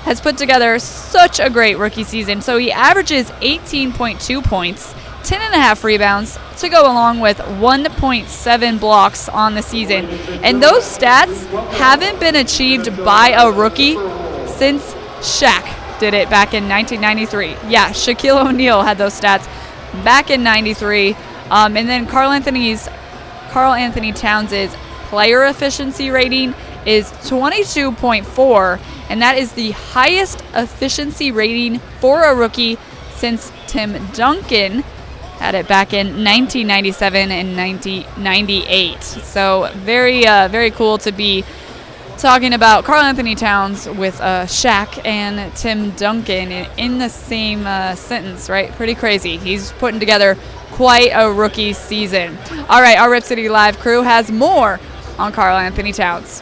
has put together such a great rookie season. So he averages 18.2 points, 10.5 rebounds to go along with 1.7 blocks on the season. And those stats haven't been achieved by a rookie since Shaq did it back in 1993. Yeah, Shaquille O'Neal had those stats back in 93. And then Karl Anthony Towns' player efficiency rating is 22.4, and that is the highest efficiency rating for a rookie since Tim Duncan had it back in 1997 and 1998. So very cool to be talking about Karl Anthony Towns with Shaq and Tim Duncan in the same sentence, right? Pretty crazy. He's putting together quite a rookie season. All right, our Rip City Live crew has more on Karl Anthony Towns.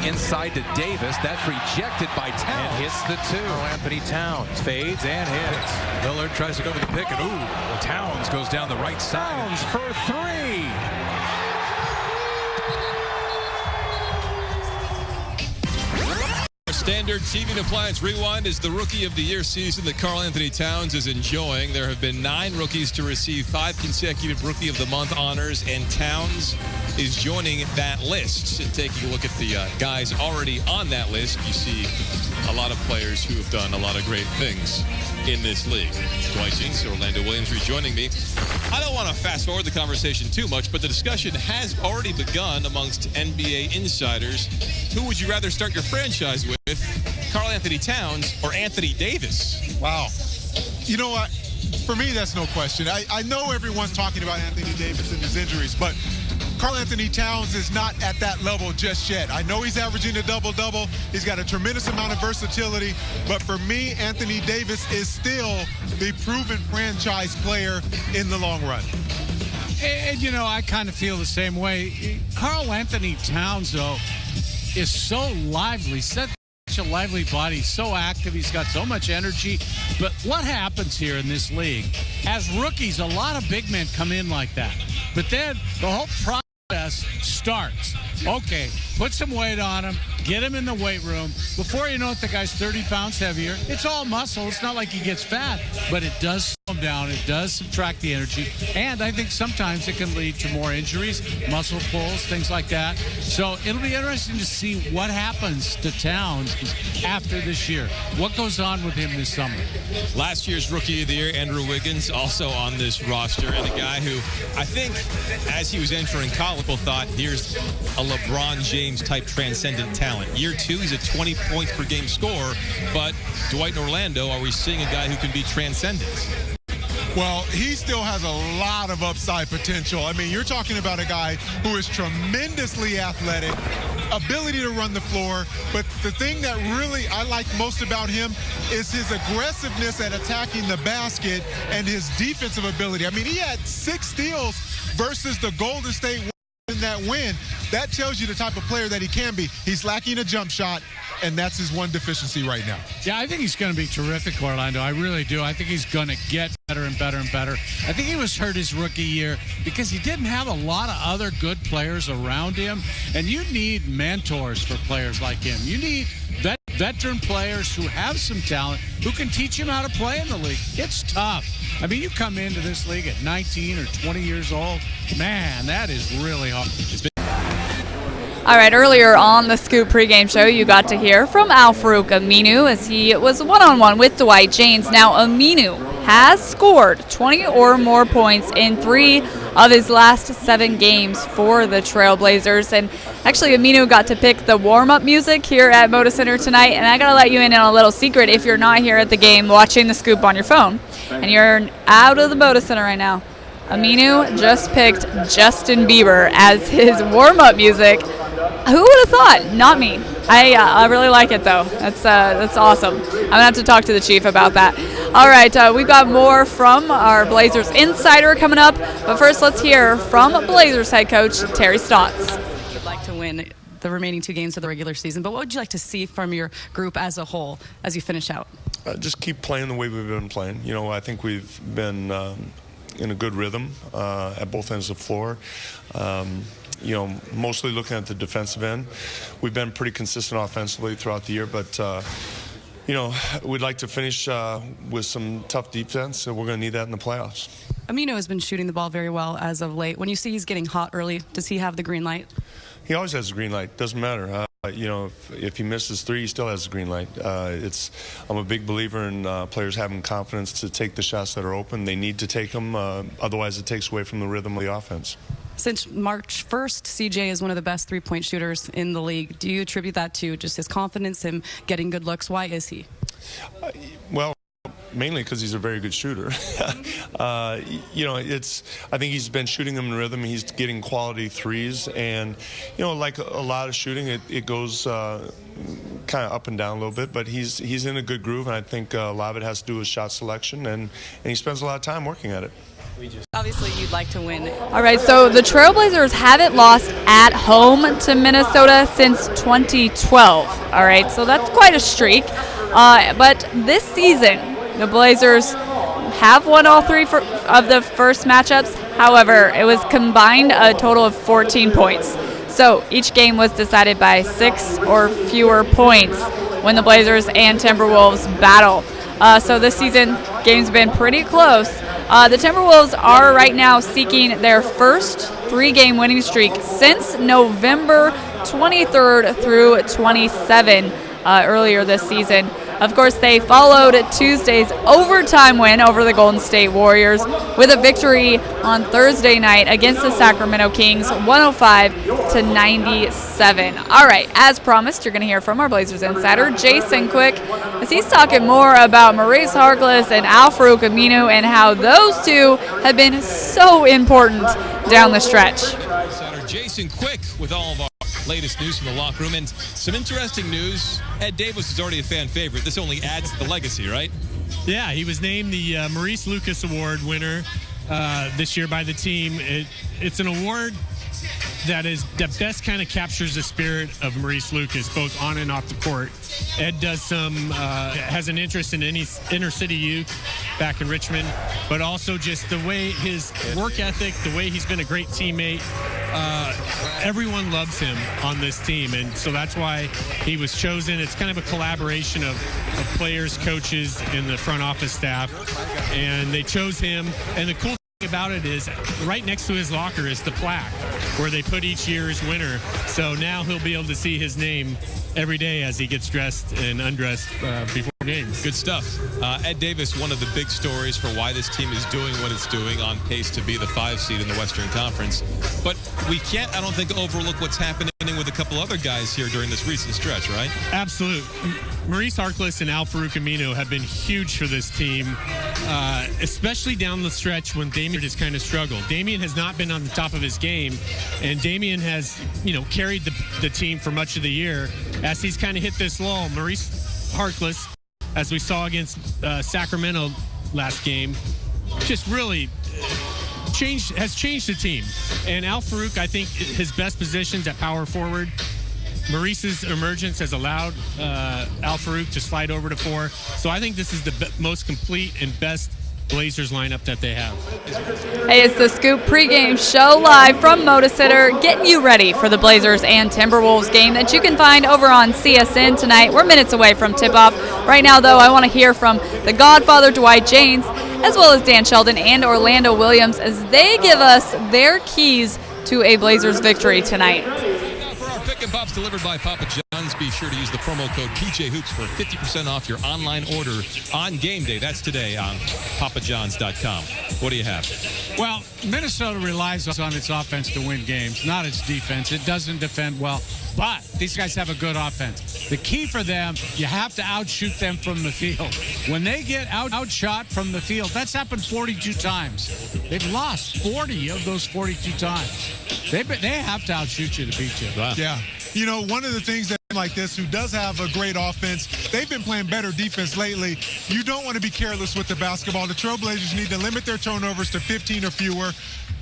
Inside to Davis, that's rejected by Towns. And hits the 2. Anthony Towns fades and hits.
Lillard tries to go to the pick, and Towns goes down the right side.
Towns for 3.
Standard TV and Appliance Rewind is the Rookie of the Year season that Karl Anthony Towns is enjoying. There have been 9 rookies to receive 5 consecutive Rookie of the Month honors, and Towns is joining that list. And taking a look at the guys already on that list, you see a lot of players who have done a lot of great things in this league. Dwight Jinks, Orlando Williams rejoining me. I don't want to fast forward the conversation too much, but the discussion has already begun amongst NBA insiders. Who would you rather start your franchise with, Karl Anthony Towns or Anthony Davis?
Wow. You know what? For me, that's no question. I know everyone's talking about Anthony Davis and his injuries, but Karl Anthony Towns is not at that level just yet. I know he's averaging a double-double. He's got a tremendous amount of versatility. But for me, Anthony Davis is still the proven franchise player in the long run.
And, you know, I kind of feel the same way. Karl Anthony Towns, though, is so lively, such a lively body, so active. He's got so much energy. But what happens here in this league? As rookies, a lot of big men come in like that. But then the whole process starts. Okay, put some weight on him, get him in the weight room. Before you know it, the guy's 30 pounds heavier. It's all muscle. It's not like he gets fat, but it does slow him down. It does subtract the energy. And I think sometimes it can lead to more injuries, muscle pulls, things like that. So it'll be interesting to see what happens to Towns after this year. What goes on with him this summer?
Last year's Rookie of the Year, Andrew Wiggins, also on this roster, and a guy who I think, as he was entering college, people thought, here's a LeBron James type transcendent talent. Year 2, he's a 20 points per game scorer, but Dwight and Orlando, are we seeing a guy who can be transcendent?
Well, he still has a lot of upside potential. I mean, you're talking about a guy who is tremendously athletic, ability to run the floor, but the thing that really I like most about him is his aggressiveness at attacking the basket and his defensive ability. I mean, he had 6 steals versus the Golden State Warriors in that win. That tells you the type of player that he can be. He's lacking a jump shot, and that's his one deficiency right now.
Yeah, I think he's going to be terrific, Orlando. I really do. I think he's going to get better and better and better. I think he was hurt his rookie year because he didn't have a lot of other good players around him, and you need mentors for players like him. You need veteran players who have some talent, who can teach him how to play in the league. It's tough. I mean, you come into this league at 19 or 20 years old, man, that is really hard.
All right, earlier on the Scoop pregame show, you got to hear from Al-Farouq Aminu as he was one-on-one with Dwight James. Now, Aminu has scored 20 or more points in 3 of his last 7 games for the Trailblazers. And actually, Aminu got to pick the warm-up music here at Moda Center tonight. And I got to let you in on a little secret if you're not here at the game watching the Scoop on your phone and you're out of the Moda Center right now. Aminu just picked Justin Bieber as his warm-up music. Who would have thought? Not me. I really like it, though. That's awesome. I'm going to have to talk to the chief about that. All right, we've got more from our Blazers Insider coming up. But first, let's hear from Blazers head coach Terry Stotts.
You'd like to win the remaining 2 games of the regular season, but what would you like to see from your group as a whole as you finish out?
Just keep playing the way we've been playing. You know, I think we've been in a good rhythm at both ends of the floor. You know, mostly looking at the defensive end. We've been pretty consistent offensively throughout the year, but, you know, we'd like to finish with some tough defense, and we're going to need that in the playoffs.
Aminu has been shooting the ball very well as of late. When you see he's getting hot early, does he have the green light?
He always has the green light. Doesn't matter. You know, if he misses 3, he still has the green light. I'm a big believer in players having confidence to take the shots that are open. They need to take them, otherwise it takes away from the rhythm of the offense.
Since March 1st, CJ is one of the best 3-point shooters in the league. Do you attribute that to just his confidence, him getting good looks? Why is he?
Well, mainly because he's a very good shooter. You know, I think he's been shooting them in rhythm. He's getting quality threes, and you know, like a lot of shooting, it goes kind of up and down a little bit. But he's in a good groove, and I think a lot of it has to do with shot selection, and he spends a lot of time working at it.
Obviously, you'd like to win.
All right, so the Trailblazers haven't lost at home to Minnesota since 2012. All right, so that's quite a streak. But this season, the Blazers have won all 3 of the first matchups. However, it was combined a total of 14 points. So each game was decided by 6 or fewer points when the Blazers and Timberwolves battle. So this season, games have been pretty close. The Timberwolves are right now seeking their first 3-game winning streak since November 23rd through 27 earlier this season. Of course, they followed Tuesday's overtime win over the Golden State Warriors with a victory on Thursday night against the Sacramento Kings, 105-97. All right, as promised, you're going to hear from our Blazers insider, Jason Quick, as he's talking more about Maurice Harkless and Al-Farouq Aminu and how those two have been so important down the stretch.
Jason Quick with all of our latest news from the locker room. And some interesting news. Ed Davis is already a fan favorite. This only adds to the legacy, right?
Yeah, he was named the Maurice Lucas Award winner this year by the team. It's an award that best kind of captures the spirit of Maurice Lucas, both on and off the court. Ed does has an interest in any inner city youth back in Richmond, but also just the way his work ethic, the way he's been a great teammate. Everyone loves him on this team, and so that's why he was chosen. It's kind of a collaboration of players, coaches, and the front office staff, and they chose him. And the cool thing about it is right next to his locker is the plaque where they put each year's winner. So now he'll be able to see his name every day as he gets dressed and undressed before games.
Good stuff. Ed Davis, one of the big stories for why this team is doing what it's doing, on pace to be the 5 seed in the Western Conference. But we can't, I don't think, overlook what's happening with a couple other guys here during this recent stretch, right?
Absolutely. Maurice Harkless and Al-Farouq Aminu have been huge for this team, especially down the stretch when Damian has kind of struggled. Damian has not been on the top of his game, and Damian has, carried the team for much of the year. As he's kind of hit this lull, Maurice Harkless, as we saw against Sacramento last game, just really has changed the team. And Al-Farouq, I think, his best positions at power forward. Maurice's emergence has allowed Al-Farouq to slide over to 4. So I think this is the most complete and best Blazers lineup that they have.
Hey, it's the Scoop pregame show live from Moda Center, getting you ready for the Blazers and Timberwolves game that you can find over on CSN tonight. We're minutes away from tip-off. Right now, though, I want to hear from the Godfather, Dwight James, as well as Dan Sheldon and Orlando Williams as they give us their keys to a Blazers victory tonight.
Pick and Pops delivered by Papa John's. Be sure to use the promo code PJHoops for 50% off your online order on game day. That's today on papajohns.com. What do you have?
Well, Minnesota relies on its offense to win games, not its defense. It doesn't defend well, but these guys have a good offense. The key for them, you have to outshoot them from the field. When they get outshot from the field, that's happened 42 times. They've lost 40 of those 42 times. They have to outshoot you to beat you.
Wow.
Yeah. One of the things that like this, who does have a great offense, they've been playing better defense lately. You don't want to be careless with the basketball. The Trailblazers need to limit their turnovers to 15 or fewer.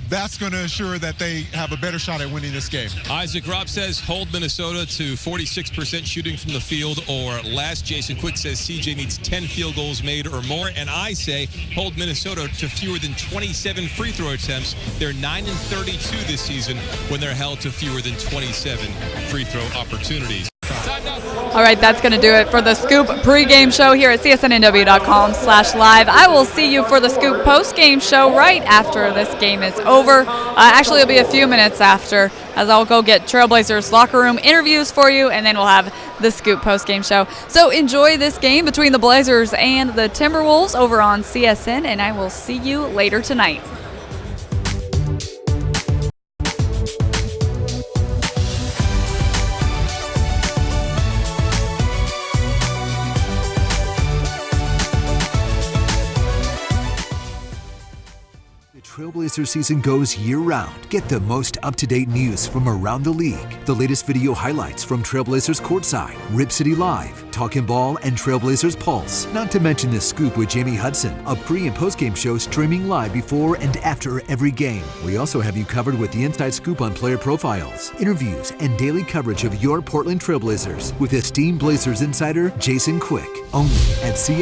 That's going to ensure that they have a better shot at winning this game.
Isaac Robb says hold Minnesota to 46% shooting from the field or less. Jason Quick says CJ needs 10 field goals made or more. And I say hold Minnesota to fewer than 27 free throw attempts. They're 9-32 this season when they're held to fewer than 27 free throw opportunities.
All right, that's going to do it for the Scoop pregame show here at CSNNW.com/live. I will see you for the Scoop postgame show right after this game is over. Actually, it'll be a few minutes after, as I'll go get Trailblazers locker room interviews for you, and then we'll have the Scoop postgame show. So enjoy this game between the Blazers and the Timberwolves over on CSN, and I will see you later tonight.
Trailblazer season goes year-round. Get the most up-to-date news from around the league. The latest video highlights from Trailblazers Courtside, Rip City Live, Talkin' Ball, and Trailblazers Pulse. Not to mention the Scoop with Jamie Hudson, a pre- and post-game show streaming live before and after every game. We also have you covered with the inside scoop on player profiles, interviews, and daily coverage of your Portland Trailblazers with esteemed Blazers insider Jason Quick. Only at CSN.